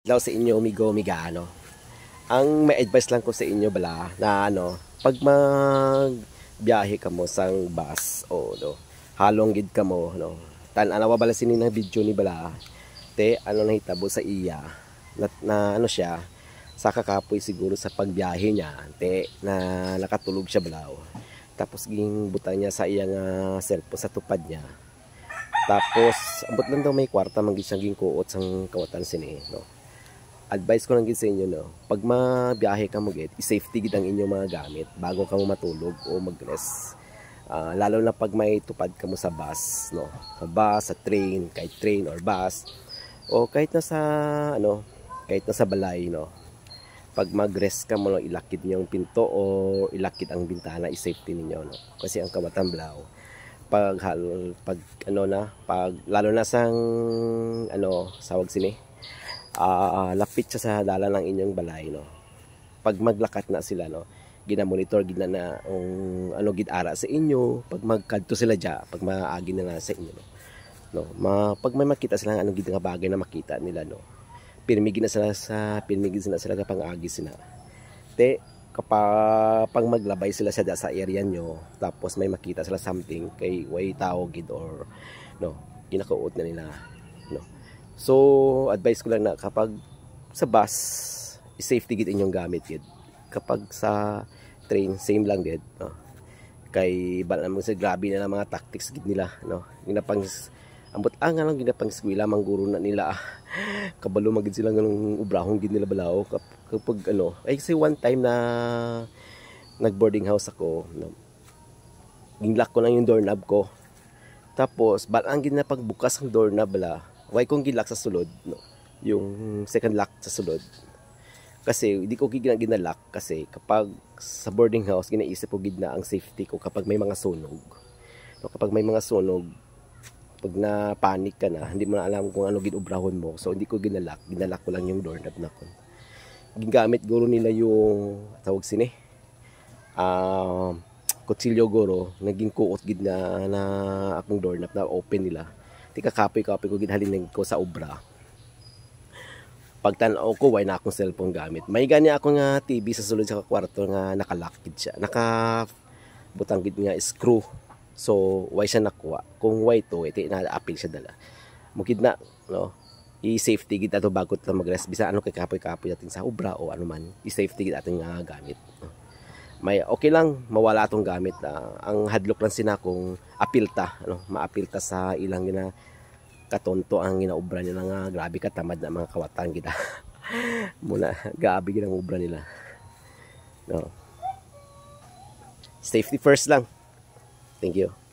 Daw sa inyo umigo umiga ang may advice lang ko sa inyo bala na pag magbiyahe ka mo sang bus o halong gid ka mo tan-anawa bala sini na video ni bala te nahitabo sa iya na siya sa kakapoy siguro sa pagbiyahe niya te na nakatulog siya balaw tapos ging butang niya sa iyang cellphone sa tupad niya tapos ambot lang daw may kwarta man gid siyang kuot sang kawatan sini advice ko lang gid sa inyo pag mabiyahe ka mo gid i-safety gid ang inyong mga gamit bago ka mo matulog o mag-rest. Lalo na pag may tupad ka mo sa bus sa bus, sa train, kahit train or bus o kahit na sa kahit na sa balay pag mag-rest ka mo ilakid niyo yung pinto o ilakid ang bintana, i-safety ninyo kasi ang kamatamblaw pag pag lalo na sang sawag sini lapit siya sa dalan ng inyong balay pag maglakat na sila ginamonitor gid na gid ara sa inyo pag magkadto sila diya pag maagi na sa inyo pag may makita sila gid nga bagay na makita nila pirmigin na sila kapag agi sila te kapag pag maglabay sila sa area nyo tapos may makita sila something kay way tao gid or ginakaot na nila so advice ko lang na kapag sa bus i-safety gid inyong gamit gid kapag sa train same lang gid kay bala mo sa grabe na mga tactics gid nila ginapang ambot ang ginapang eskwela mangguro na nila kabalo magid sila nganong ubrahon gid nila balao kapag ay kasi one time na nag boarding house ako ginlock ko lang yung doorknob ko tapos balang gid na pagbukas ang doorknob bala why kong gilak sa sulod yung second lock sa sulod kasi hindi ko ginalock kasi kapag sa boarding house ginaisip ko gid na ang safety ko kapag may mga sunog kapag may mga sunog pag na panic ka na hindi mo na alam kung ano ginubrahon mo so hindi ko ginalock ko lang yung doorknob na kon gingamit guro nila yung tawag sini kutsilyo guro naging kuot gid na akong doorknob na open nila tika kapoy ko ginhalin ko sa obra pagtanaw ko why na akong cellphone gamit may gani ako nga TV sa sulod sa kwarto nga nakalock gid siya butang gid nga screw so why siya nakuha kung why to iti na apil siya dala mukid na i-safety gid ato bago ta mag-rest bisa kay kapoy natin sa obra o man i-safety gid ating gamit may okay lang mawala atong gamit ang hadlok lang sina kung apilta maapilta sa ilang katonto ang ginaobra nila nga grabe katamad na mga kawatan kita muna gabi gid ang obra nila safety first lang. Thank you.